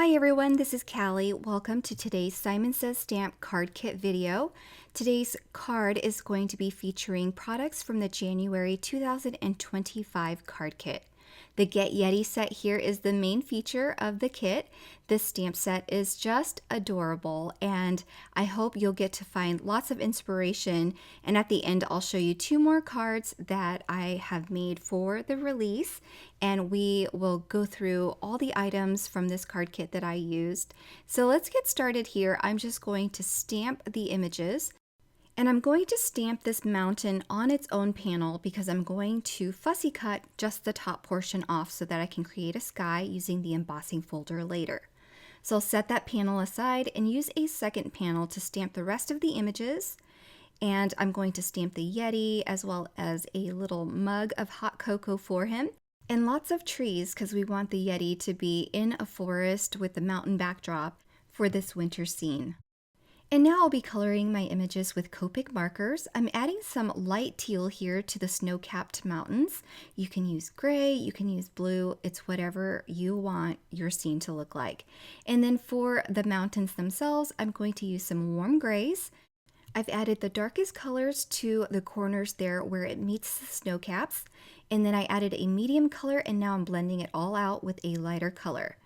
Hi everyone, this is Callie. Welcome to today's Simon Says Stamp card kit video. Today's card is going to be featuring products from the January 2025 card kit. The Get Yeti set here is the main feature of the kit. This stamp set is just adorable and I hope you'll get to find lots of inspiration, and at the end I'll show you two more cards that I have made for the release, and we will go through all the items from this card kit that I used. So let's get started here. I'm just going to stamp the images. And I'm going to stamp this mountain on its own panel because I'm going to fussy cut just the top portion off so that I can create a sky using the embossing folder later. So I'll set that panel aside and use a second panel to stamp the rest of the images. And I'm going to stamp the Yeti as well as a little mug of hot cocoa for him. And lots of trees because we want the Yeti to be in a forest with the mountain backdrop for this winter scene. And now I'll be coloring my images with Copic markers. I'm adding some light teal here to the snow-capped mountains. You can use gray, you can use blue, it's whatever you want your scene to look like. And then for the mountains themselves, I'm going to use some warm grays. I've added the darkest colors to the corners there where it meets the snow caps. And then I added a medium color, and now I'm blending it all out with a lighter color.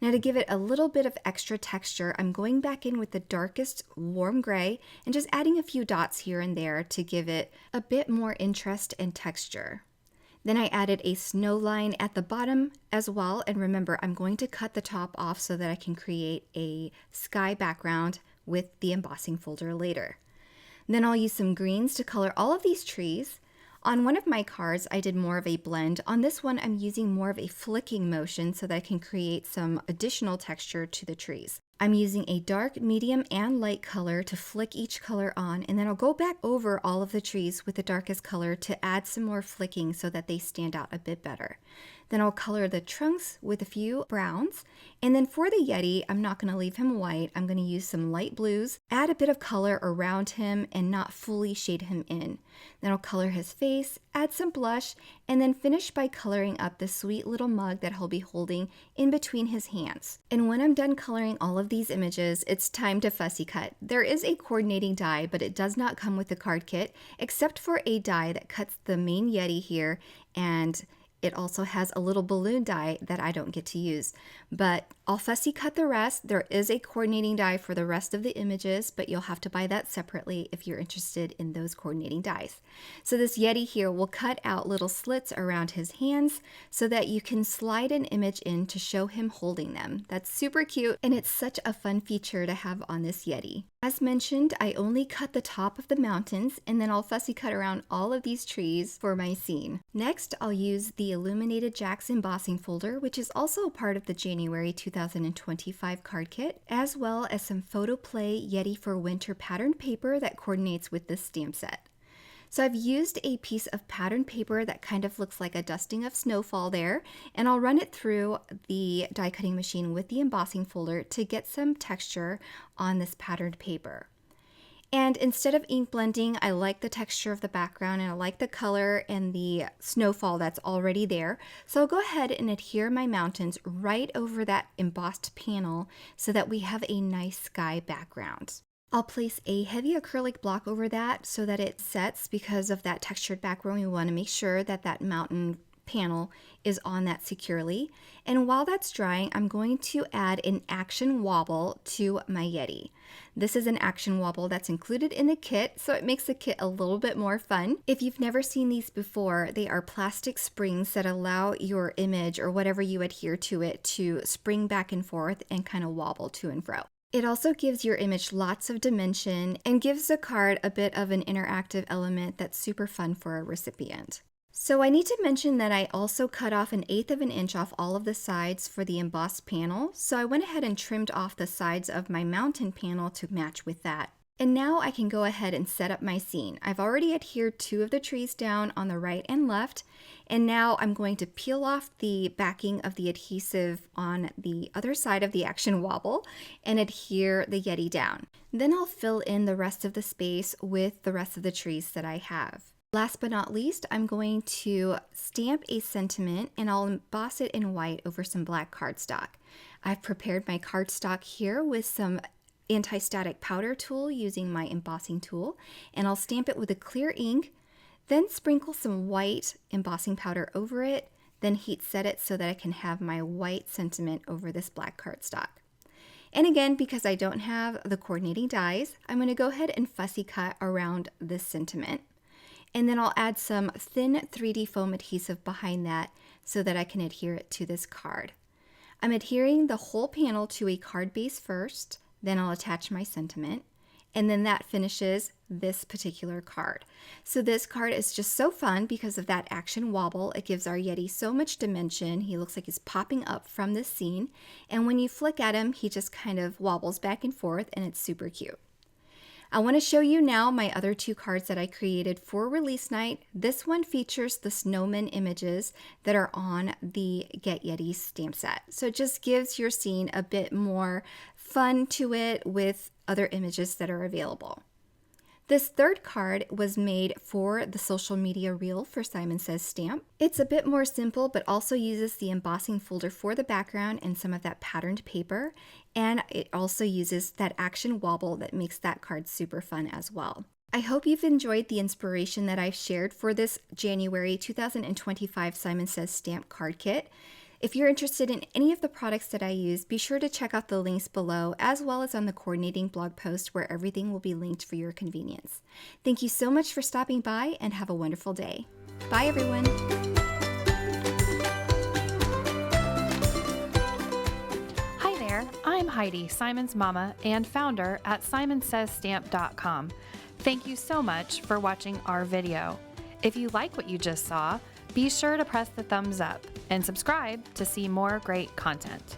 Now to give it a little bit of extra texture, I'm going back in with the darkest warm gray and just adding a few dots here and there to give it a bit more interest and texture. Then I added a snow line at the bottom as well, and remember I'm going to cut the top off so that I can create a sky background with the embossing folder later. Then I'll use some greens to color all of these trees. On one of my cards, I did more of a blend. On this one, I'm using more of a flicking motion so that I can create some additional texture to the trees. I'm using a dark, medium, and light color to flick each color on, and then I'll go back over all of the trees with the darkest color to add some more flicking so that they stand out a bit better. Then I'll color the trunks with a few browns. And then for the Yeti, I'm not going to leave him white. I'm going to use some light blues, add a bit of color around him and not fully shade him in. Then I'll color his face, add some blush, and then finish by coloring up the sweet little mug that he'll be holding in between his hands. And when I'm done coloring all of these images, it's time to fussy cut. There is a coordinating die, but it does not come with the card kit, except for a die that cuts the main Yeti here, and it also has a little balloon die that I don't get to use, but I'll fussy cut the rest. There is a coordinating die for the rest of the images, but you'll have to buy that separately if you're interested in those coordinating dies. So this Yeti here will cut out little slits around his hands so that you can slide an image in to show him holding them. That's super cute, and it's such a fun feature to have on this Yeti. As mentioned, I only cut the top of the mountains, and then I'll fussy cut around all of these trees for my scene. Next, I'll use the Illuminated Jack's embossing folder, which is also a part of the January 2025 card kit, as well as some PhotoPlay Yeti for Winter patterned paper that coordinates with this stamp set. So I've used a piece of patterned paper that kind of looks like a dusting of snowfall there, and I'll run it through the die cutting machine with the embossing folder to get some texture on this patterned paper. And instead of ink blending, I like the texture of the background and I like the color and the snowfall that's already there. So I'll go ahead and adhere my mountains right over that embossed panel so that we have a nice sky background. I'll place a heavy acrylic block over that so that it sets because of that textured background. We want to make sure that that mountain panel is on that securely. And while that's drying, I'm going to add an action wobble to my Yeti. This is an action wobble that's included in the kit, so it makes the kit a little bit more fun. If you've never seen these before, they are plastic springs that allow your image or whatever you adhere to it to spring back and forth and kind of wobble to and fro. It also gives your image lots of dimension and gives the card a bit of an interactive element that's super fun for a recipient. So I need to mention that I also cut off 1/8 of an inch off all of the sides for the embossed panel. So I went ahead and trimmed off the sides of my mountain panel to match with that. And now I can go ahead and set up my scene. I've already adhered 2 of the trees down on the right and left, and now I'm going to peel off the backing of the adhesive on the other side of the action wobble and adhere the Yeti down. Then I'll fill in the rest of the space with the rest of the trees that I have. Last but not least, I'm going to stamp a sentiment and I'll emboss it in white over some black cardstock. I've prepared my cardstock here with some anti-static powder tool using my embossing tool, and I'll stamp it with a clear ink, then sprinkle some white embossing powder over it, then heat set it so that I can have my white sentiment over this black cardstock. And again, because I don't have the coordinating dies, I'm going to go ahead and fussy cut around this sentiment. And then I'll add some thin 3D foam adhesive behind that so that I can adhere it to this card. I'm adhering the whole panel to a card base first, then I'll attach my sentiment, and then that finishes this particular card. So this card is just so fun because of that action wobble. It gives our Yeti so much dimension. He looks like he's popping up from this scene, and when you flick at him, he just kind of wobbles back and forth, and it's super cute. I want to show you now my other two cards that I created for release night. This one features the snowman images that are on the Get Yeti stamp set. So it just gives your scene a bit more fun to it with other images that are available. This third card was made for the social media reel for Simon Says Stamp. It's a bit more simple, but also uses the embossing folder for the background and some of that patterned paper. And it also uses that action wobble that makes that card super fun as well. I hope you've enjoyed the inspiration that I've shared for this January 2025 Simon Says Stamp card kit. If you're interested in any of the products that I use, be sure to check out the links below, as well as on the coordinating blog post where everything will be linked for your convenience. Thank you so much for stopping by and have a wonderful day. Bye everyone. Hi there, I'm Heidi, Simon's mama and founder at simonsaysstamp.com. Thank you so much for watching our video. If you like what you just saw, be sure to press the thumbs up and subscribe to see more great content.